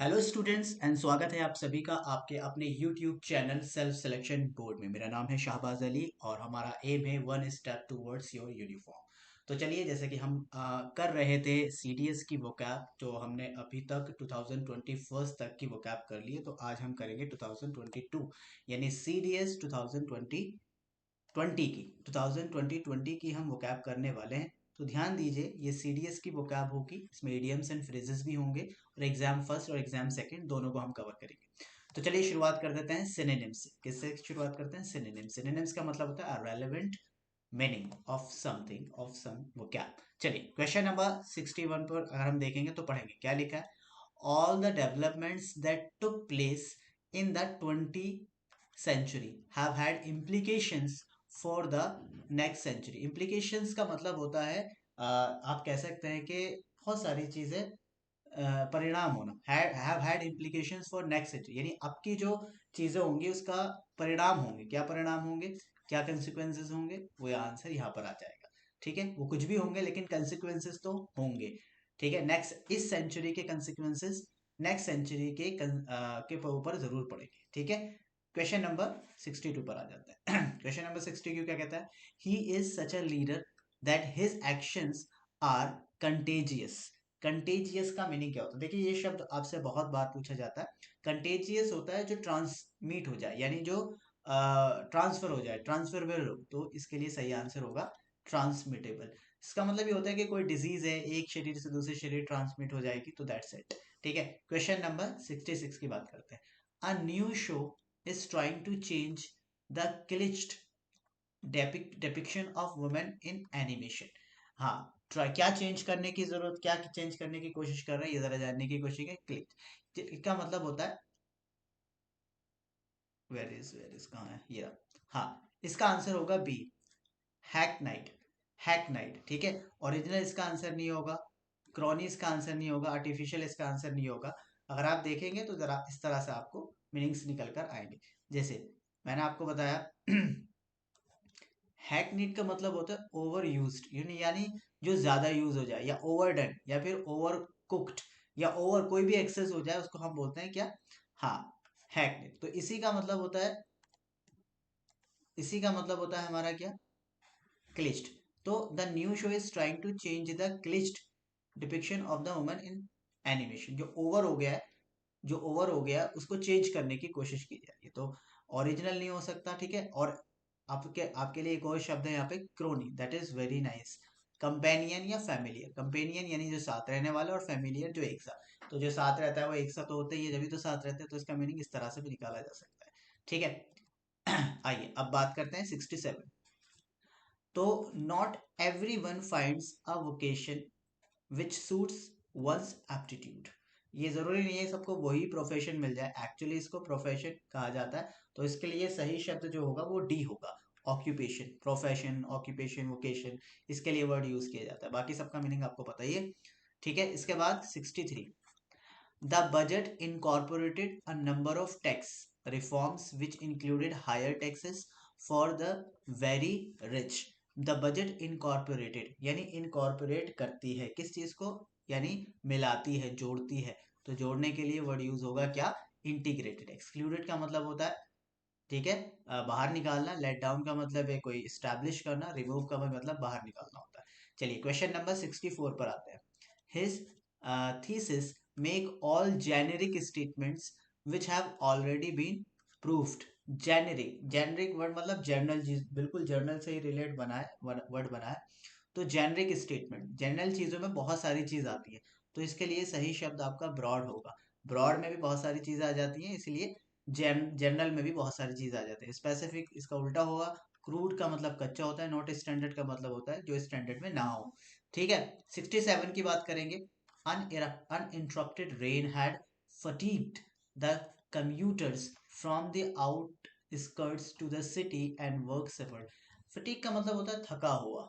Hello students and स्वागत है आप सभी का आपके अपने YouTube channel self selection board में। मेरा नाम है शाहबाज अली और हमारा एम है one step towards your uniform. तो चलिए, जैसे कि हम कर रहे थे सीडीएस की वोकैब, तो हमने अभी तक 2021 तक की वोकैब कर ली है। तो आज हम करेंगे 2022 यानी सीडीएस 2020 की हम वोकैब करने वाले हैं। तो ध्यान दीजिए, ये सीडीएस की वोकैब होगी, इसमें इडियम्स एंड फ्रेजेस भी होंगे और एग्जाम फर्स्ट और एग्जाम सेकंड दोनों को हम कवर करेंगे। तो चलिए शुरुआत कर देते हैं सिनोनिम्स से। किससे शुरुआत करते हैं? सिनोनिम्स। सिनोनिम्स का मतलब होता है relevant meaning of something, of some vocab. चलिए क्वेश्चन नंबर 61 पर अगर हम देखेंगे तो पढ़ेंगे क्या लिखा है। All the developments that took place in the 20th century have had implications for the next century। implications का मतलब होता है आप कह सकते हैं कि बहुत सारी चीजें परिणाम होना। Have had implications for next century यानी अब की जो चीजें होंगी उसका परिणाम होंगे। क्या परिणाम होंगे, क्या कंसिक्वेंसेस होंगे, वो आंसर यहाँ पर आ जाएगा। ठीक है, वो कुछ भी होंगे लेकिन कंसिक्वेंसेस तो होंगे। ठीक है, नेक्स्ट इस सेंचुरी के कंसिक्वेंसेस नेक्स्ट सेंचुरी के ऊपर जरूर पड़ेंगे। ठीक है, क्वेश्चन नंबर 62 पर आ जाता है। क्वेश्चन नंबर 62 क्या कहता है? He is such a leader that his actions are contagious. Contagious का मीनिंग क्या होता है? देखिए, ये शब्द आपसे बहुत बार पूछा जाता है। कंटेजियस होता है जो ट्रांसमिट हो जाए, यानी जो ट्रांसफर हो जाए, ट्रांसफरेबल हो। तो इसके लिए सही आंसर होगा ट्रांसमिटेबल। इसका मतलब ये होता है कि कोई डिजीज है, एक शरीर से दूसरे शरीर ट्रांसमिट हो जाएगी, तो दैट्स इट। ठीक है, क्वेश्चन नंबर 66 की बात करते हैं। A new show is trying to change the glitched depiction of women in animation। हाँ, ट्राई क्या चेंज करने की जरूरत, क्या चेंज करने की कोशिश कर रहे हैं, ये जरा जानने की कोशिश है। क्लिच इसका मतलब होता है वेर इज कहाँ है ये रहा। हाँ, इसका आंसर होगा B, hackneyed. Hackneyed, ठीक है। ओरिजिनल इसका आंसर नहीं होगा, क्रॉनी इसका आंसर नहीं होगा, आर्टिफिशियल इसका आंसर नहीं होगा। अगर आप देखेंगे तो जरा इस तरह से आपको मीनिंग्स निकल कर आएंगे। जैसे मैंने आपको बताया, हैकनीड का मतलब होता है ओवर यूज्ड, यानी जो ज्यादा यूज हो जाए, या ओवरडन, या फिर ओवर कुक्ड, या ओवर कोई भी एक्सेस हो जाए, उसको हम बोलते हैं क्या? हाँ, हैकनीड। तो इसी का मतलब होता है हमारा क्या? क्लिच्ड। तो the new show is trying to change the cliched depiction of the woman in animation. जो ओवर हो गया उसको चेंज करने की कोशिश की जा रही है। तो ओरिजिनल नहीं हो सकता, ठीक है। और आपके आपके लिए एक और शब्द है यहाँ पे, crony, that is very nice. Companion या फैमिलियर। कंपेनियन यानी जो साथ रहने वाला, और फैमिलियर जो एक साथ। तो जो साथ रहता है वो एक साथ तो होते ही है, जब भी तो साथ रहते हैं, तो इसका मीनिंग इस तरह से भी निकाला जा सकता है। ठीक है। आइए अब बात करते हैं 67। तो not every one finds a vocation which suits one's aptitude. ये जरूरी नहीं है सबको वही प्रोफेशन मिल जाए, एक्चुअली इसको प्रोफेशन कहा जाता है। तो इसके लिए सही शब्द जो होगा वो डी होगा, ऑक्यूपेशन। प्रोफेशन, ऑक्यूपेशन, वोकेशन, इसके लिए वर्ड यूज किया जाता है। बाकी सबका मीनिंग आपको पता ही है। ठीक है, इसके बाद 63। The budget incorporated a number of tax reforms which included higher taxes for the very rich. The budget incorporated यानी इनकॉर्पोरेट करती है किस चीज को? यानी मिलाती है, जोड़ती है। तो जोड़ने के लिए वर्ड यूज होगा क्या? इंटीग्रेटेड। एक्सक्लूडेड का मतलब होता है, ठीक है, बाहर निकालना। लेट डाउन का मतलब है कोई स्टैब्लिश करना। रिमूव का मतलब बाहर निकालना होता है। चलिए क्वेश्चन नंबर 64 पर आते हैं। His thesis make all generic statements which have already been proved. Generic, generic word मतलब जर्नल, बिल्कुल जर्नल से ही रिलेट बना है, वर्ड बना है। तो जेनरिक स्टेटमेंट, जनरल चीजों में बहुत सारी चीज आती है, तो इसके लिए सही शब्द आपका ब्रॉड होगा। ब्रॉड में भी बहुत सारी चीजें आ जाती हैं, इसलिए जनरल में भी बहुत सारी चीज आ जाती है। स्पेसिफिक इसका उल्टा होगा। क्रूड का मतलब कच्चा होता है, नॉट स्टैंडर्ड का मतलब होता है जो स्टैंडर्ड में ना हो। ठीक है, 67 की बात करेंगे। Uninterrupted rain had fatigued the commuters from the outskirts to the city and work suffered। Fatigue का मतलब होता है थका हुआ,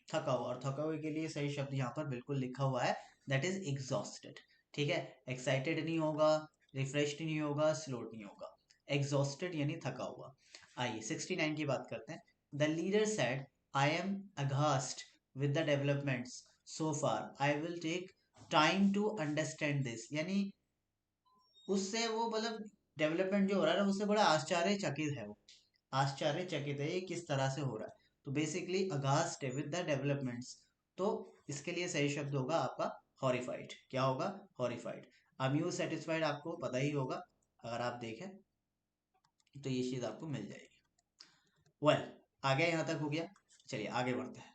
थका हुआ। और थका हुए के लिए सही शब्द यहाँ पर बिल्कुल लिखा हुआ है, दैट इज एग्जॉस्टेड। ठीक है, एक्साइटेड नहीं होगा, रिफ्रेश्ड नहीं होगा, स्लोड नहीं होगा, एग्जॉस्टेड यानी थका हुआ। आइए 69 की बात करते हैं। The leader said, I am aghast with the developments so far, I will take time to understand this. यानी उससे वो मतलब डेवलपमेंट जो हो रहा है ना उससे बड़ा आश्चर्यचकित है वो, आश्चर्यचकित है ये किस तरह से हो रहा है। तो बेसिकली अगास्ट विद द डेवलपमेंट्स। तो इसके लिए सही शब्द होगा आपका हॉरिफाइड। क्या होगा? हॉरिफाइड। अम्यूज सेटिस्फाइड आपको पता ही होगा, अगर आप देखें तो ये चीज आपको मिल जाएगी। वेल आगे यहाँ तक हो गया, चलिए आगे बढ़ते हैं।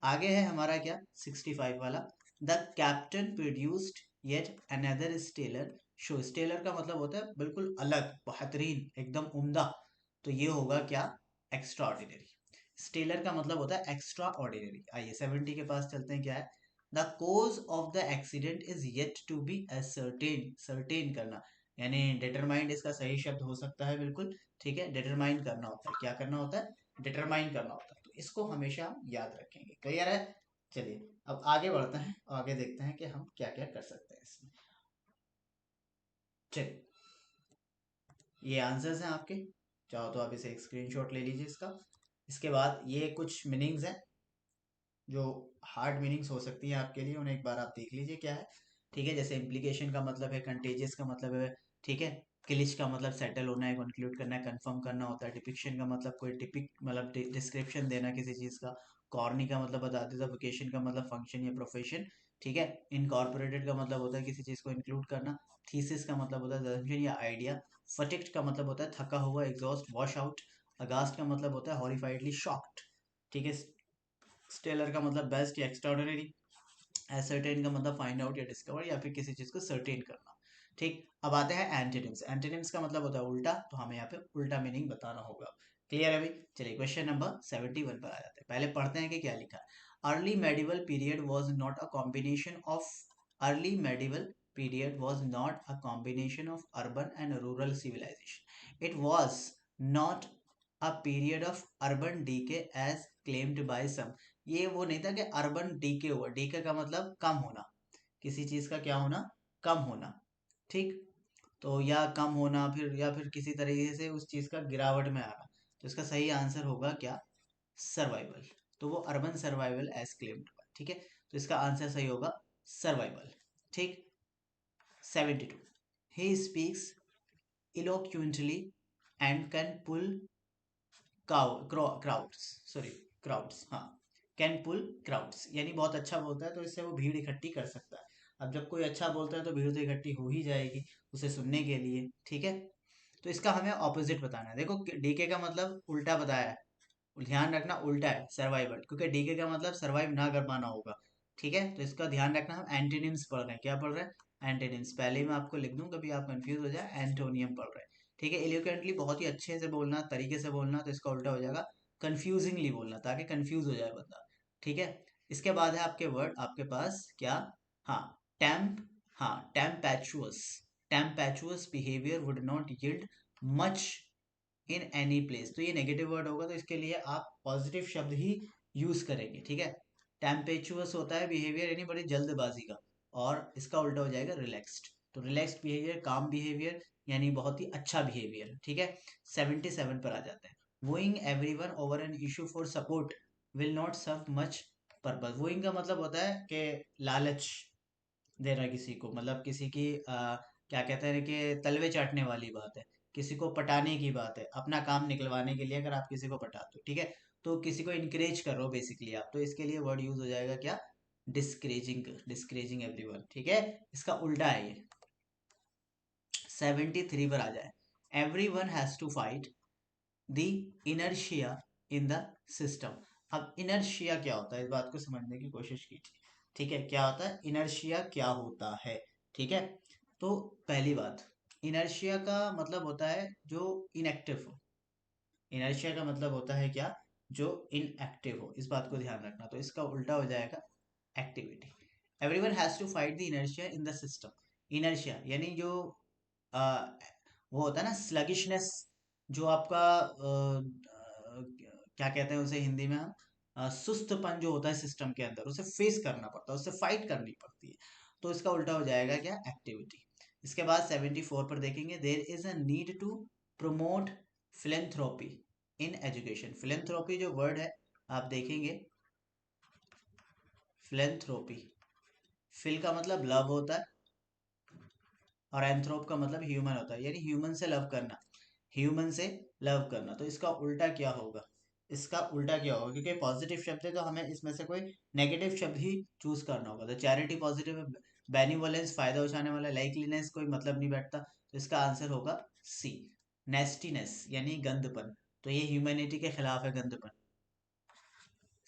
आगे है हमारा क्या 65 वाला, the captain produced yet another stellar show. Stellar का मतलब होता है बिल्कुल अलग, बेहतरीन, एकदम उम्दा। तो ये होगा क्या? Extra ordinary. स्टेलर का मतलब होता है एक्स्ट्रा ऑर्डिनरी। आइए 70 के पास चलते हैं, क्या है? The cause of the accident is yet to be ascertained. Certain करना यानी डिटरमाइंड इसका सही शब्द हो सकता है, बिल्कुल ठीक है। डिटरमाइन करना होता है, क्या करना होता है? डिटरमाइन करना होता है। तो इसको हमेशा हम याद रखेंगे। क्लियर है? चलिए अब आगे बढ़ते हैं और आगे देखते हैं कि हम क्या क्या कर सकते हैं इसमें। चलिए ये आंसर्स हैं आपके, चाहो तो आप इसे एक स्क्रीनशॉट ले लीजिए इसका। इसके बाद ये कुछ मीनिंग्स हैं जो हार्ड मीनिंग्स हो सकती हैं आपके लिए, उन्हें एक बार आप देख लीजिए क्या है। ठीक है, जैसे इम्प्लीकेशन का मतलब है, कंटेजियस का मतलब है, ठीक है। क्लिच का मतलब सेटल होना है, कंक्लूड करना है, कंफर्म करना होता है। डिपिक्शन का मतलब कोई टिपिक मतलब डिस्क्रिप्शन देना किसी चीज का। कॉर्नी का मतलब बता देता, वोकेशन का मतलब फंक्शन या प्रोफेशन, ठीक है। इनकॉर्पोरेटेड का मतलब होता है किसी चीज को इंक्लूड करना। थीसिस का मतलब होता है assumption या आइडिया। फटिक्ड का मतलब होता है थका हुआ, एग्जॉस्ट, वॉश आउट। अगास्ट का मतलब होता है हॉरिफाइडली शॉक्ड, ठीक है। स्टेलर का मतलब बेस्ट या एक्स्ट्राऑर्डिनरी। एसर्टेन का मतलब फाइंड आउट या डिस्कवर या फिर किसी चीज को सर्टेन करना। ठीक, अब आते हैं एंटोनिम्स। एंटोनिम्स का मतलब होता है उल्टा, तो हमें यहाँ पे उल्टा मीनिंग बताना होगा। क्लियर है अभी? चलिए क्वेश्चन नंबर 71 पर आ जाते हैं। पहले पढ़ते हैं कि क्या लिखा है। Early medieval period was not a combination of early medieval period was not a combination of urban and rural civilization. It was not a period of urban decay as claimed by some. ये वो नहीं था कि urban DK हुआ, DK का मतलब कम होना, किसी चीज का क्या होना? कम होना, ठीक। तो या कम होना फिर या फिर किसी तरीके से उस चीज का गिरावट में आना। तो इसका सही आंसर होगा क्या? सर्वाइवल। तो वो अर्बन सर्वाइवल एज क्लेम्ड, ठीक है। तो इसका आंसर सही होगा सर्वाइवल, ठीक। 72, he speaks eloquently and can pull crowds, sorry crowds, हाँ, कैन पुल क्राउड्स यानी बहुत अच्छा बोलता है तो इससे वो भीड़ इकट्ठी कर सकता है। अब जब कोई अच्छा बोलता है तो भीड़ तो इकट्ठी हो ही जाएगी उसे सुनने के लिए, ठीक है। तो इसका हमें ऑपोजिट बताना है। देखो डीके का मतलब उल्टा बताया है, ध्यान रखना उल्टा है सर्वाइवल, क्योंकि डीके का मतलब सर्वाइव ना कर पाना होगा, ठीक है। तो इसका ध्यान रखना, हम एंटीनिम्स पढ़ रहे हैं। क्या पढ़ रहे हैं? एंटीनिम्स। पहले ही मैं आपको लिख दूं कभी आप कंफ्यूज हो जाए, एंटोनियम पढ़ रहे हैं, ठीक है। एलिक्वेंटली बहुत ही अच्छे से बोलना, तरीके से बोलना, तो इसका उल्टा हो जाएगा कंफ्यूजिंगली बोलना, ताकि कंफ्यूज हो जाए बंदा, ठीक है। इसके बाद है आपके वर्ड, आपके पास क्या? हाँ, टेम्प, हाँ, tempestuous. Tempestuous behaviour would not yield much in any place. तो ये नेगेटिव वर्ड होगा, तो इसके लिए आप पॉजिटिव शब्द ही यूज करेंगे, ठीक है। टेम्पेचुअस होता है बिहेवियर यानी बड़ी जल्दबाजी का, और इसका उल्टा हो जाएगा रिलैक्स्ड। तो रिलैक्स्ड बिहेवियर, काम बिहेवियर यानी बहुत ही अच्छा बिहेवियर, ठीक है। 77 पर आ जाते हैं। Wooing everyone over an issue for support will not serve much purpose. Wooing का मतलब होता है कि लालच देना किसी को, मतलब किसी की क्या कहते हैं कि तलवे चाटने वाली बात है, किसी को पटाने की बात है, अपना काम निकलवाने के लिए अगर आप किसी को पटाते हो, ठीक है। तो किसी को इनकरेज कर रहे हो बेसिकली आप, तो इसके लिए वर्ड यूज हो जाएगा क्या? डिस्करेजिंग, डिस्करेजिंग एवरीवन, ठीक है। इसका उल्टा है ये। 73 पर आ जाए। Every one has to fight the inertia in the system. अब इनर्शिया क्या होता है, इस बात को समझने की कोशिश कीजिए, ठीक है। क्या होता है इनर्शिया, क्या होता है, ठीक है। तो पहली बात, इनर्शिया का मतलब होता है जो इनएक्टिव हो। इनर्शिया का मतलब होता है क्या? जो इनएक्टिव हो, इस बात को ध्यान रखना। तो इसका उल्टा हो जाएगा activity. Everyone has to fight the inertia in the system. Inertia यानी जो आ, वो होता है ना स्लगिशनेस, जो आपका क्या कहते हैं उसे हिंदी में हम, सुस्तपन जो होता है सिस्टम के अंदर, उसे फेस करना पड़ता है, उससे फाइट करनी पड़ती है। तो इसका उल्टा हो जाएगा क्या? एक्टिविटी। इसके बाद 74 पर देखेंगे, there is a need to promote philanthropy in education. Philanthropy जो वर्ड है आप देखेंगे, फिलेंथ्रोपी, फिल का मतलब लव होता है, और एंथ्रोप का मतलब ह्यूमन होता है, यानी ह्यूमन से लव करना, ह्यूमन से लव करना। तो इसका उल्टा क्या होगा, इसका उल्टा क्या होगा, क्योंकि पॉजिटिव शब्द है तो हमें इसमें से कोई नेगेटिव शब्द ही चूज करना होगा। तो चैरिटी पॉजिटिव है, बेनिवोलेंस फायदा उठाने वाला, लाइकलीनेस कोई मतलब नहीं बैठता, तो इसका आंसर होगा सी, नेस्टीनेस यानी गंदपन। तो ये ह्यूमैनिटी के खिलाफ है, गंदपन।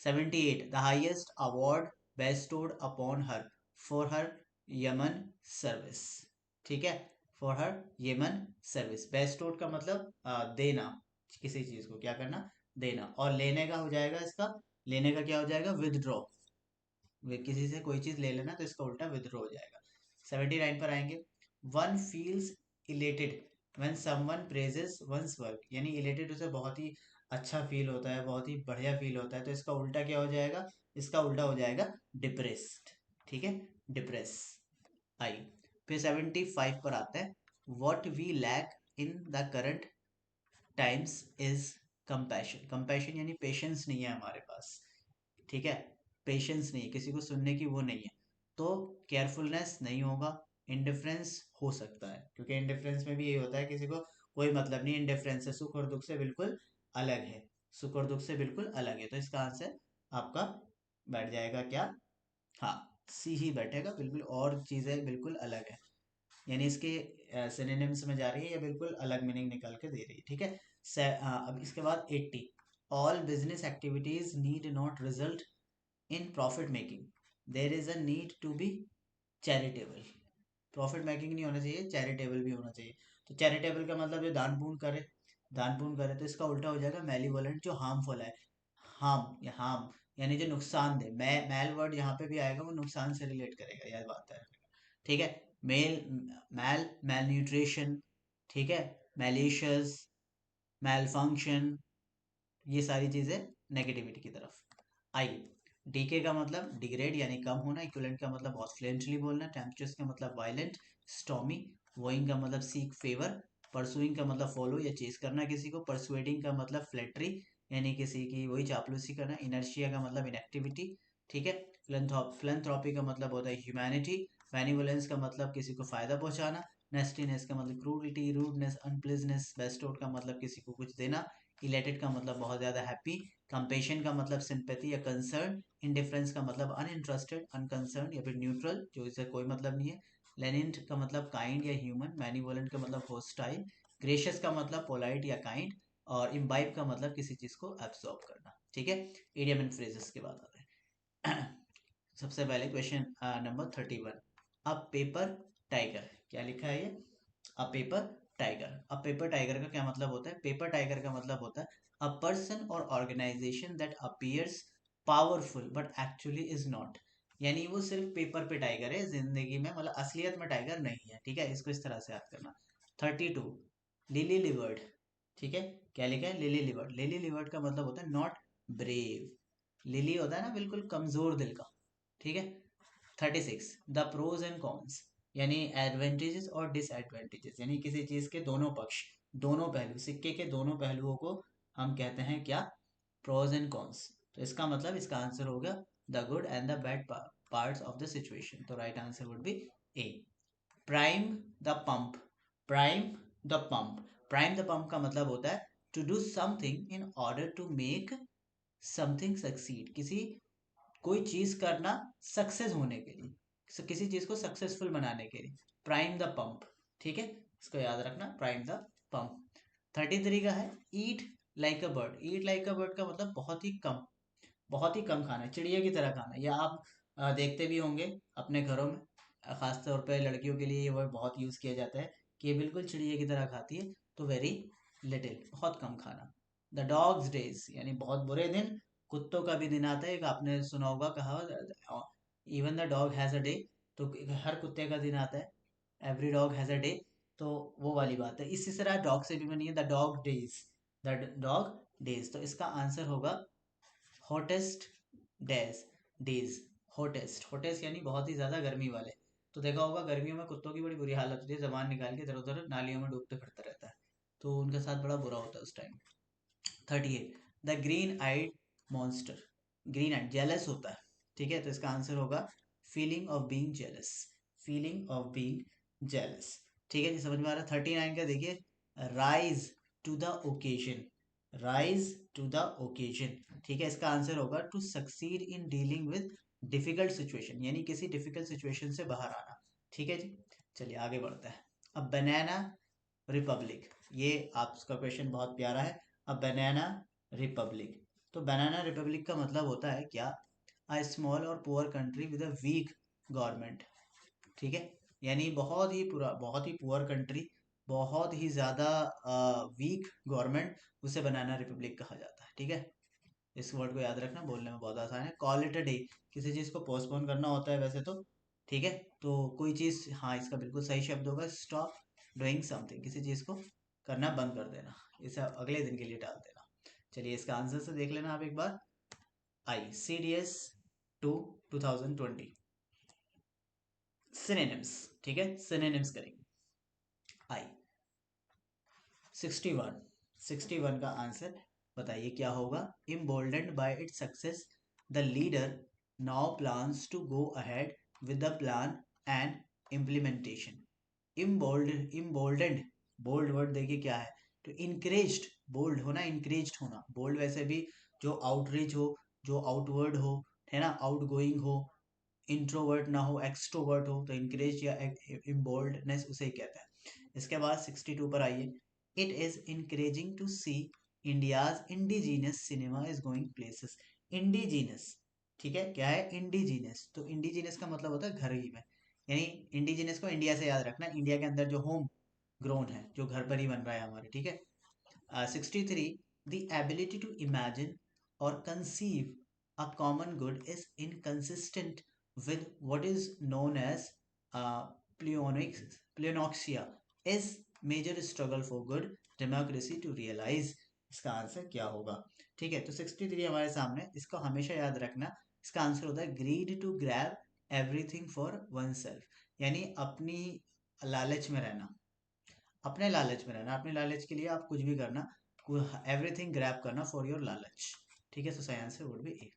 78 the highest award bestowed upon her for her Yemen service. ठीक है, for her Yemen service. Bestowed का मतलब देना, किसी चीज को क्या करना, देना। और लेने का हो जाएगा इसका, लेने का क्या हो जाएगा, विदड्रॉ। किसी से कोई चीज ले लेना तो इसका उल्टा विदड्रॉ हो जाएगा। 79 पर आएंगे, one feels elated when someone praises one's work, यानी इलेटेड उसे बहुत ही अच्छा फील होता है, बहुत ही बढ़िया फील होता है, तो इसका उल्टा क्या हो जाएगा, इसका उल्टा हो जाएगा डिप्रेस्ड। ठीक है, डिप्रेस। आई। फिर 75 पर आता है, what we lack in the current times is compassion. Compassion यानी पेशेंस नहीं है हमारे पास। ठीक है, पेशेंस नहीं है, किसी को सुनने की वो नहीं है। तो केयरफुलनेस नहीं होगा, इंडिफरेंस हो सकता है, क्योंकि इंडिफरेंस में भी यही होता है, किसी को कोई मतलब नहीं, इंडिफरेंस है, सुख और दुख से बिल्कुल अलग है, सुख और दुख से बिल्कुल अलग है। तो इसका आंसर आपका बैठ जाएगा क्या, हाँ, सी ही बैठेगा बिल्कुल, और चीजें बिल्कुल अलग है, यानी इसके सिनोनिम्स में जा रही है या बिल्कुल अलग मीनिंग निकाल के दे रही है। ठीक है, अब इसके बाद 80 all business activities need not result in profit making, there is a need to be charitable. Profit making नहीं होना चाहिए, चैरिटेबल भी होना चाहिए। तो चैरिटेबल का मतलब जो दान पुण्य करे, दान पुण्य करे, तो इसका उल्टा हो जाएगा मेलीवोलेंट, जो हार्मफुल है। हार्म या हार्म यानी जो नुकसान दे, मैल वर्ड यहाँ पे भी आएगा, वो नुकसान से रिलेट करेगा, यह बात है। ठीक है, मेल मैल न्यूट्रिशन, ठीक है, मैलिशियस, मैल फंक्शन, ये सारी चीजें नेगेटिविटी की तरफ। आई। डीके का मतलब डिग्रेड यानी कम होना, इक्विवेलेंट का मतलब बहुत फ्लुएंटली बोलना, टेम्पचर्स का मतलब वायलेंट, स्टॉमी, वोइंग का मतलब सीक फेवर, परसुइंग का मतलब फॉलो या चेस करना किसी को, परसुएडिंग का मतलब फ्लैटरी यानी किसी की वही चापलूसी करना, इनर्शिया का मतलब इनएक्टिविटी। ठीक है, फिलंथ्रॉपी का मतलब होता है ह्यूमैनिटी, बेनिवोलेंस का मतलब किसी को फायदा पहुंचाना, नेस्टीनेस का मतलब क्रूरटी, रूडनेस, अनप्लीजनेस, बेस्टोड का मतलब किसी को कुछ देना, इलेटेड का मतलब बहुत ज्यादा हैप्पी, कंपेशन का मतलब सिंपैथी या कंसर्न, इंडिफरेंस का मतलब अनइंटरेस्टेड, अनकंसर्न या फिर न्यूट्रल, जो इससे कोई मतलब नहीं है, लेनिंट का मतलब काइंड या ह्यूमन, मैनिवोलेंट का मतलब होस्टाइल, ग्रेशियस का मतलब पोलाइट या काइंड, और इम्बाइब का मतलब किसी चीज को एब्सॉर्ब करना। ठीक है, इडियम एंड फ्रेजेस के बाद आते हैं। सबसे पहले question number 31, a paper tiger, क्या लिखा है ये, अ पेपर टाइगर। अब पेपर टाइगर का क्या मतलब होता है, पेपर टाइगर का मतलब होता है अ पर्सन और organization that appears powerful but actually is not, यानी वो सिर्फ पेपर पे टाइगर है, जिंदगी में मतलब असलियत में टाइगर नहीं है। ठीक है, इसको इस तरह से याद करना। 32 लिली लिवर्ड, ठीक है, क्या लिखा है, लिली लिवर्ड। लिली लिवर्ड का मतलब होता है नॉट ब्रेव, लिली होता है ना बिल्कुल कमजोर दिल का। ठीक है, 36 द प्रोज एंड कॉन्स, यानी एडवांटेजेस और डिसएडवांटेजेस, यानी किसी चीज के दोनों पक्ष, दोनों पहलू, सिक्के के दोनों पहलुओं को हम कहते हैं क्या, प्रोज एंड कॉन्स। तो इसका मतलब, इसका आंसर होगा the good and the bad parts of the situation. तो right answer would be A. Prime the pump, prime the pump, prime the pump का मतलब होता है to do something in order to make something succeed, किसी कोई चीज करना success होने के लिए, किसी चीज को सक्सेसफुल बनाने के लिए, प्राइम द पंप। ठीक है, इसको याद रखना, प्राइम द पंप। 33 का है, eat like a bird. Eat like a bird का मतलब बहुत ही कम, बहुत ही कम खाना, चिड़िया की तरह खाना। या आप देखते भी होंगे अपने घरों में, खास तौर पे लड़कियों के लिए ये वर्ड बहुत यूज किया जाता है कि ये बिल्कुल चिड़िया की तरह खाती है। तो वेरी लिटिल, बहुत कम खाना। द डॉग्स डेज यानी बहुत बुरे दिन, कुत्तों का भी दिन आता है, एक आपने सुना होगा कहा, even the dog has a day, तो हर कुत्ते का दिन आता है, every dog has a day. तो वो वाली बात है, इसी तरह डॉग से भी बनी है, the dog days, the dog days. तो इसका आंसर होगा hottest days, days, hottest, hottest यानी बहुत ही ज्यादा गर्मी वाले। तो देखा होगा गर्मियों में कुत्तों की बड़ी बुरी हालत होती है, जबान निकाल के इधर उधर नालियों में डूबते फिरता रहता है, तो उनके साथ बड़ा बुरा होता है उस time. 38 the green eyed monster, green eyed jealous होता है। ठीक है, तो इसका आंसर होगा feeling of being jealous, feeling of being jealous. ठीक है जी, समझ में आ रहा है। 39 का देखिए, rise to the occasion, rise to the occasion, ठीक है। इसका आंसर होगा to succeed in dealing with difficult situation, यानी किसी डिफिकल्ट सिचुएशन से बाहर आना, ठीक है जी। चलिए आगे बढ़ते हैं। अब बनाना रिपब्लिक, ये आपका क्वेश्चन बहुत प्यारा है। अब बनाना रिपब्लिक, तो बनाना रिपब्लिक का मतलब होता है क्या, अ स्मॉल और poor country with a weak government, ठीक है। यानी बहुत ही पुअर कंट्री, बहुत ही ज़्यादा वीक गवर्नमेंट, उसे बनाना रिपब्लिक कहा जाता है, ठीक है। इस वर्ड को याद रखना, बोलने में बहुत आसान है। कॉल इट अ डे, किसी चीज़ को पोस्टपोन करना होता है वैसे तो, ठीक है। तो कोई चीज़, हाँ इसका बिल्कुल सही शब्द होगा स्टॉप डूइंग समथिंग, किसी चीज़ को करना बंद कर देना, इसे अगले दिन के लिए टाल देना। चलिए इसका आंसर से देख लेना आप एक बार। I C D S two 2020 synonyms, ठीक है, सिनोनिम्स करेंगे। आई 61, 61 का आंसर बताइए क्या होगा। Emboldened by its success the leader now plans to go ahead with the plan and implementation. Emboldened, bold word देखिए क्या है, तो इनकरेज्ड, बोल्ड होना, इनकरेज्ड होना, बोल्ड वैसे भी जो आउटरीच हो, जो आउटवर्ड हो, है ना, आउट गोइंग हो, इंट्रोवर्ट ना हो, एक्सट्रोवर्ट हो, तो इंकरेज या इम्बोल्डनेस उसे ही कहते हैं। इसके बाद 62 पर आइए। It is encouraging to see India's indigenous cinema is going places. Indigenous, ठीक है, क्या है इंडिजीनियस, तो इंडिजीनियस का मतलब होता है घर ही में, यानी इंडिजीनियस को इंडिया से याद रखना, इंडिया के अंदर जो होम ग्रोन है, जो घर पर ही बन रहा है हमारे, ठीक है। 63, the ability to imagine or conceive a common good is inconsistent with what is known as uh, pleonoxia is major struggle for good democracy to realize। इसका आंसर क्या होगा, ठीक है। तो 63 हमारे सामने, इसको हमेशा याद रखना। इसका आंसर होता है greed to grab everything for oneself, यानी अपनी लालच में रहना, अपने लालच में रहना, अपने लालच के लिए आप कुछ भी करना, एवरीथिंग ग्रैब करना फॉर योर लालच, ठीक है। तो सही आंसर वुड बी ए।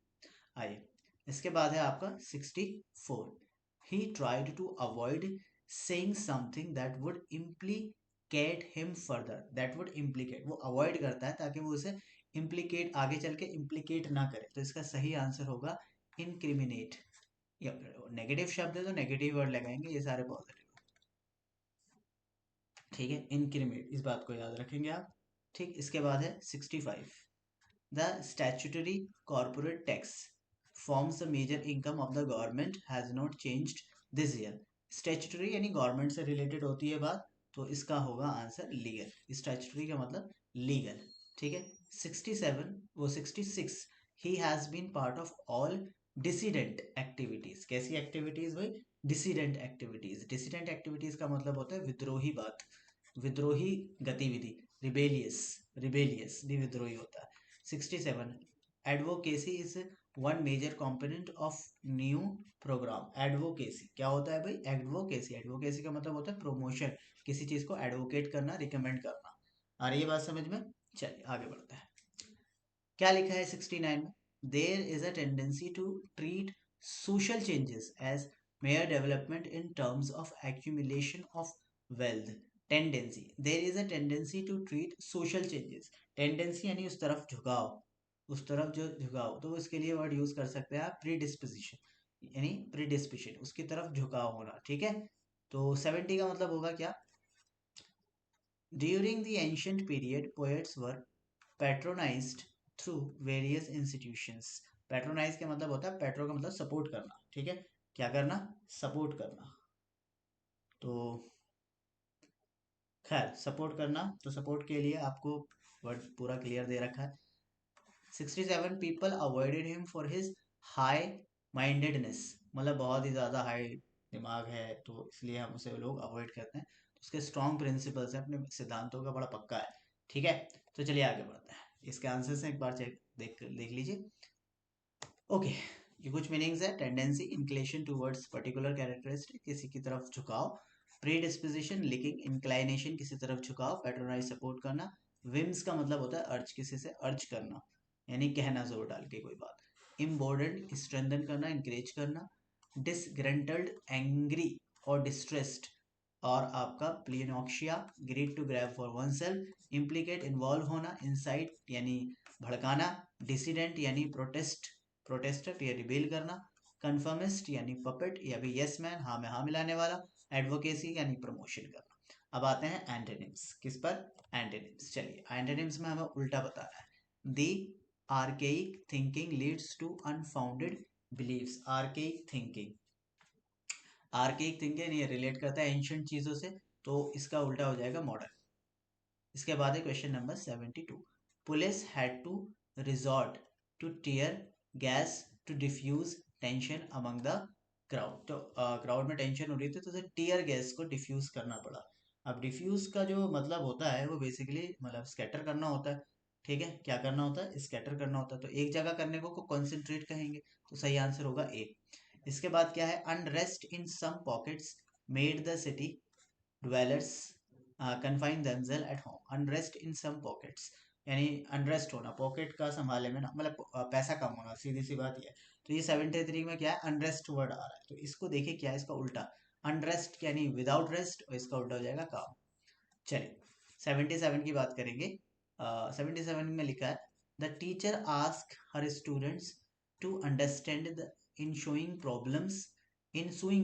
आइए इसके बाद है आपका 64। He tried to avoid saying something that would implicate him further, that would implicate, वो अवॉइड करता है ताकि वो उसे इम्प्लीकेट, आगे चल के इम्प्लीकेट ना करे, तो इसका सही आंसर होगा इनक्रिमिनेट। नेगेटिव शब्द है तो नेगेटिव वर्ड लगाएंगे, ये सारे पॉजिटिव, ठीक है। इनक्रीमेंट, इस बात को याद रखेंगे आप, ठीक। इसके बाद है 65। The statutory corporate tax forms the major income of the government has not changed this year. Statutory यानी गवर्नमेंट से रिलेटेड होती है बात, तो इसका होगा आंसर लीगल। स्टैट्यूटरी का मतलब लीगल, ठीक है। 67, वो 66, he has been part of all dissident activities. कैसी एक्टिविटीज भाई, डिसीडेंट एक्टिविटीज। डिसीडेंट एक्टिविटीज का मतलब होता है विद्रोही बात, विद्रोही गतिविधि, रिबेलियस, रिबेलियस भी विद्रोही होता है। 67, advocacy is one major component of new programme. Advocacy क्या होता है भाई, एडवोकेसी, एडवोकेसी का मतलब होता है प्रमोशन, किसी चीज को एडवोकेट करना, रिकमेंड करना। आ रही है बात समझ में। चलिए आगे बढ़ते हैं। क्या लिखा है 69 में, there is a tendency to treat social changes as mere development in terms of accumulation of wealth. Tendency, there is a tendency to treat social changes, tendency यानी उस तरफ झुकाव, उस तरफ जो झुकाव, तो उसके लिए वर्ड यूज कर सकते हैं आप प्रीडिस्पोजिशन, यानी प्रीडिस्पोजिशन, उसकी तरफ झुकाव होना, ठीक है। तो 70 का मतलब होगा क्या, during the ancient period poets were patronised through various institutions. Patronise का मतलब होता है, पैट्रो का मतलब सपोर्ट करना, ठीक है, क्या करना, सपोर्ट करना। तो खैर सपोर्ट करना, तो सपोर्ट के लिए आपको वर्ड पूरा क्लियर दे रखा है। 67, people avoided him for his high mindedness, मतलब बहुत ही ज़्यादा हाई दिमाग है, तो इसलिए हम उसे लोग अवॉइड करते हैं। तो उसके स्ट्रॉन्ग प्रिंसिपल्स हैं, अपने सिद्धांतों का बड़ा पक्का है, ठीक है। तो चलिए आगे बढ़ते हैं, इसके आंसर से एक बार चेक देख लीजिए। ओके, ये कुछ मीनिंग्स है। Tendency, inclination towards particular characteristic, किसी की तरफ झुकाव। प्रीडिस्पोजिशन, लिकिंग, इंक्लाइनेशन, किसी तरफ झुकाव। पैट्रोनाइज, सपोर्ट करना। विम्स का मतलब होता है अर्ज, किसी से अर्ज करना, यानी कहना जोर डाल के कोई बात। इम्बोर्डेंड, स्ट्रेंथन करना, इंकरेज करना। डिसग्रंटल्ड, एंग्री और डिस्ट्रेस्ड, और आपका pleonexia, greed to grab for oneself, implicate involve होना, इंसाइट यानी भड़काना, डिसिडेंट यानी प्रोटेस्टर या रिबेल करना, कन्फर्मिस्ट यानी पपेट या भी यस मैन, हाँ में हाँ मिलाने वाला, एडवोकेसी यानी प्रमोशन करना। अब आते हैं एंटोनिम्स, किस पर? एंटोनिम्स। चलिए एंटोनिम्स में हमें उल्टा बताना है। The archaic thinking leads to unfounded beliefs. Archaic thinking, archaic thinking ये रिलेट करता है एंशिएंट चीजों से, तो इसका उल्टा हो जाएगा मॉडर्न। इसके बाद है question number 72। Police had to resort to tear gas to diffuse tension among the crowd. तो क्राउड में टेंशन हो रही थी तो उसे टीयर गैस को डिफ्यूज करना पड़ा। अब डिफ्यूज का जो मतलब होता है वो बेसिकली मतलब स्कैटर करना होता है। ठीक है, क्या करना होता है? स्कैटर करना होता है। तो एक जगह करने को कॉन्सेंट्रेट कहेंगे, तो सही आंसर होगा ए। इसके बाद क्या है? Unrest in some pockets made the city dwellers confine themselves at home. Unrest in some pockets यानी अनरेस्ट होना, पॉकेट का संभाले में ना, मतलब पैसा कम होना, सीधी सी बात ये है। तो ये 73 में क्या है? अनरेस्ट वर्ड आ रहा है, तो इसको देखिए क्या है इसका उल्टा। अनरेस्ट यानी विदाउट रेस्ट, और इसका उल्टा हो जाएगा काम। चलिए 77 की बात करेंगे। 77 में लिखा है the teacher ask her students to understand the ensuing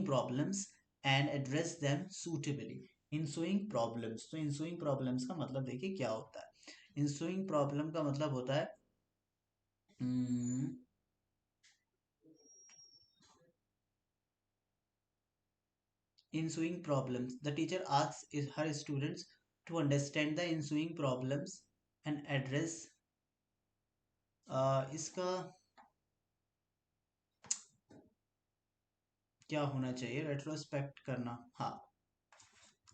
problems and address them suitably. ensuing problems, तो ensuing problems का मतलब देखिए क्या होता है। ensuing problem का मतलब होता है ensuing problems, the teacher asks her students to understand the ensuing problems and address इसका क्या होना चाहिए? रेट्रोस्पेक्ट करना, हाँ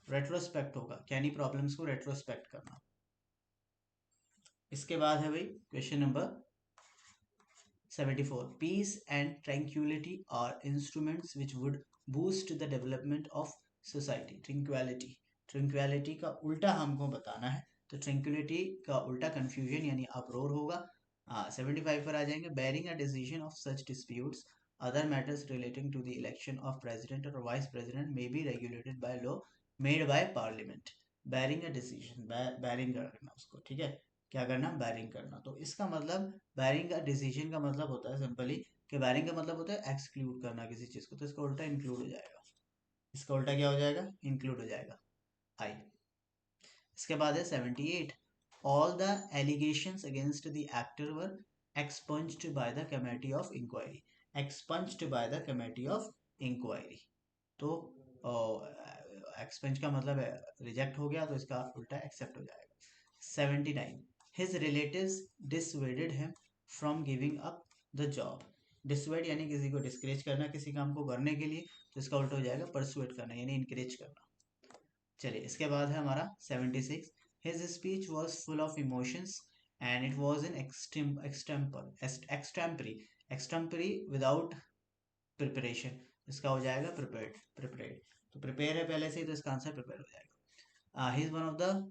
रेट्रोस्पेक्ट होगा, यानी प्रॉब्लम्स को रेट्रोस्पेक्ट करना। इसके बाद है भाई question number 74। Peace and tranquillity are instruments which would boost the development of society. Tranquillity, tranquillity का उल्टा हमको बताना है, तो ट्रैंक्विलिटी का उल्टा कंफ्यूजन यानी अप्रोर होगा। 75 पर आ जाएंगे। Bearing a decision of such disputes other matters relating to the election of president or vice president may be regulated by law made by parliament. bearing a decision, bearing करना उसको, ठीक है, क्या करना? बैरिंग करना। तो इसका मतलब बैरिंग का डिसीजन का मतलब होता है सिंपली कि बैरिंग का मतलब होता है एक्सक्लूड करना किसी चीज को, तो इसका उल्टा इंक्लूड हो जाएगा। इसका उल्टा क्या हो जाएगा? इंक्लूड हो जाएगा, आई। इसके बाद है 78। All the allegations against the actor were expunged by the committee of inquiry. expunged by the committee of inquiry, तो एक्सपेंज का मतलब रिजेक्ट हो गया, तो इसका उल्टा एक्सेप्ट हो जाएगा। 79। His relatives dissuaded him from giving up the job. Dissuade यानी किसी को डिस्करेज करना किसी काम को करने के लिए, तो इसका उल्टा हो जाएगा परसुएट करना यानी इनकरेज करना। चलिए इसके बाद है हमारा 76। His speech was full of emotions and it was an extempore without preparation. इसका हो जाएगा prepared, तो प्रिपेयर है पहले से ही, तो इसका आंसर प्रिपेयर हो जाएगा। He is one of the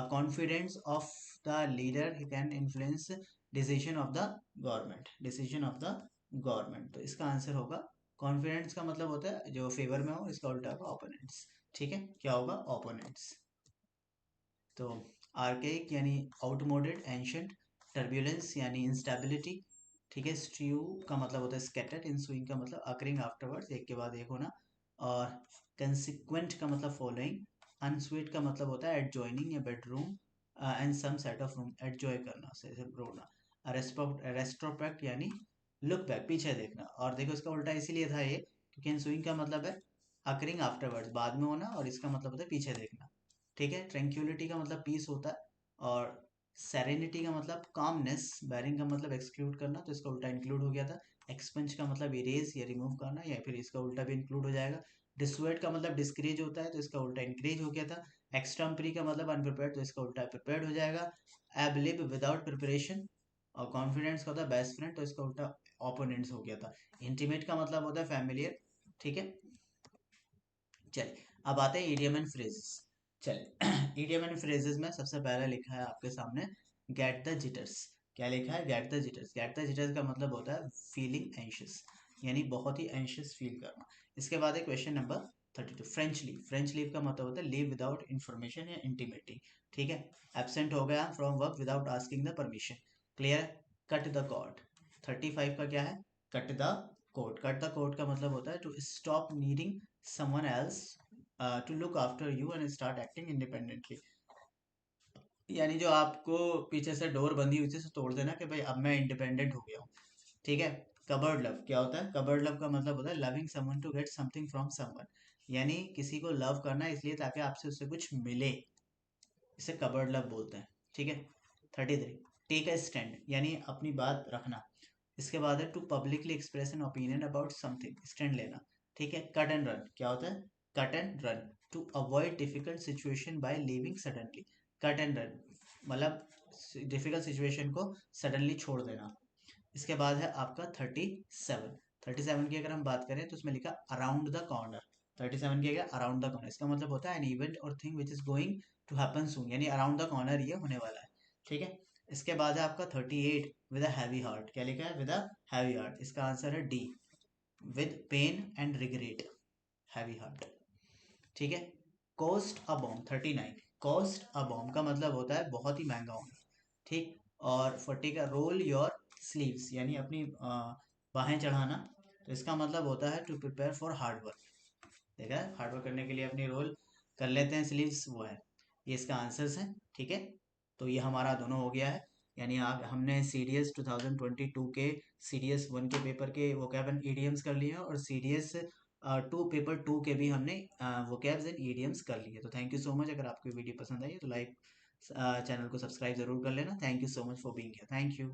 confidence of the leader, he can influence decision of the government, तो इसका आंसर होगा कॉन्फिडेंस का मतलब होता है जो फेवर में हो, इसका उल्टा होगा ओपोनेंट्स। ठीक है, क्या होगा? ओपोनेंट्स। तो आर्केइक यानी आउटमोडेड, एंशिएंट, टर्बुलेंस यानी इंस्टेबिलिटी, ठीक है, स्ट्रू का मतलब होता है स्कैटर्ड, इंसुइंग का मतलब अकरिंग आफ्टरवर्ड्स, एक के बाद एक होना, और कंसिक्वेंट का मतलब फॉलोइंग, अनस्वीट का मतलब होता है एडजॉइनिंग या bedroom and some set of room, adjoin करना, रोना, रेस्ट्रोस्पेक्ट यानी लुक बैक, पीछे देखना। और देखो इसका उल्टा इसीलिए था ये क्योंकि इंसुइंग का मतलब है अकरिंग आफ्टरवर्ड्स, बाद में होना, और इसका मतलब होता है पीछे देखना। ठीक है, ट्रैंक्विलिटी का मतलब पीस होता है, और सेरेनिटी का मतलब कामनेस, बैरिंग का मतलब एक्सक्लूड करना, तो इसका उल्टा इंक्लूड हो गया था। एक्सपेंज का मतलब इरेज या रिमूव करना, या फिर इसका उल्टा भी इंक्लूड हो जाएगा। डिसवेड का मतलब डिस्करेज होता है, तो इसका उल्टा इंक्रेज हो गया था। एक्सटम्परी का मतलब अनप्रिपेयर्ड, तो इसका उल्टा प्रिपेयर्ड हो जाएगा। एबलिब विदाउट प्रिपरेशन, और कॉन्फिडेंस का होता है बेस्ट फ्रेंड, तो इसका उल्टा ओपोनेंट्स हो गया था। इंटीमेट का मतलब होता है फैमिलियर। ठीक है, चलिए अब आते हैं इडियम एंड फ्रेजेस। चलिए इडियम एंड फ्रेजेस में सबसे पहले लिखा है आपके सामने गेट द जिटर्स। क्या लिखा है? Get the jitters. Get the jitters का मतलब होता है फीलिंग एंशियस, यानी बहुत ही एंशियस फील करना। इसके बाद है क्वेश्चन नंबर 32 फ्रेंच लीव का मतलब होता है लीव विदाउट इन्फॉर्मेशन या इंटीमेटी, ठीक है। एब्सेंट हो गया from work without asking the permission, clear है। कट द कॉर्ड, 35 का क्या है, cut the coat. Cut the coat का मतलब होता है to stop needing someone else to look after you and start acting independently, यानी जो आपको पीछे से डोर बंदी हुई थी उसे तोड़ देना कि भाई अब मैं इंडिपेंडेंट हो गया हूँ, ठीक है। कबर्ड लव क्या होता है, कबर्ड लव का मतलब होता है loving someone to get something from someone, यानी किसी को लव करना इसलिए ताकि आपसे उससे कुछ मिले, इसे कबर्ड लव बोलते हैं, ठीक है। 33 टेक अ स्टैंड, यानी अपनी बात रखना। इसके बाद है to publicly express an opinion about something, stand लेना, ठीक है। कट एंड रन क्या होता है, cut and run to avoid difficult situation by leaving suddenly, cut and run मतलब डिफिकल्ट सिचुएशन को सडनली छोड़ देना। इसके बाद है आपका 37, 37 की अगर हम बात करें तो उसमें लिखा अराउंड द कॉर्नर, 37 की अगर अराउंड द कॉर्नर, इसका मतलब होता है एन इवेंट और thing which is going to happen soon, यानी अराउंड द कॉर्नर ये होने वाला है, ठीक है। इसके बाद है आपका 38 विद अ हैवी हार्ट, क्या लिखा है, विद अ हैवी हार्ट, इसका आंसर है D, with pain and regret, heavy heart, ठीक है। Cost a bomb, 39 cost a bomb का मतलब होता है बहुत ही महंगा होना, ठीक। और 40 का रोल योर स्लीव्स, यानी अपनी बाहें चढ़ाना, तो इसका मतलब होता है to prepare for hard work, देखा है, हार्ड वर्क करने के लिए अपनी रोल कर लेते हैं स्लीव्स, वो है, ये इसका आंसर्स है, ठीक है। तो ये हमारा दोनों हो गया है, यानी आप हमने सी डी एस 2022 के सी डी एस 1 के पेपर के वोकैब एंड ईडियम्स कर लिए हैं, और सी डी एस 2 पेपर 2 के भी हमने वोकैब्स एंड ईडियम्स कर लिए। तो थैंक यू सो मच, अगर आपको वीडियो पसंद आई तो लाइक चैनल को सब्सक्राइब जरूर कर लेना। Thank you so much for being here, thank you.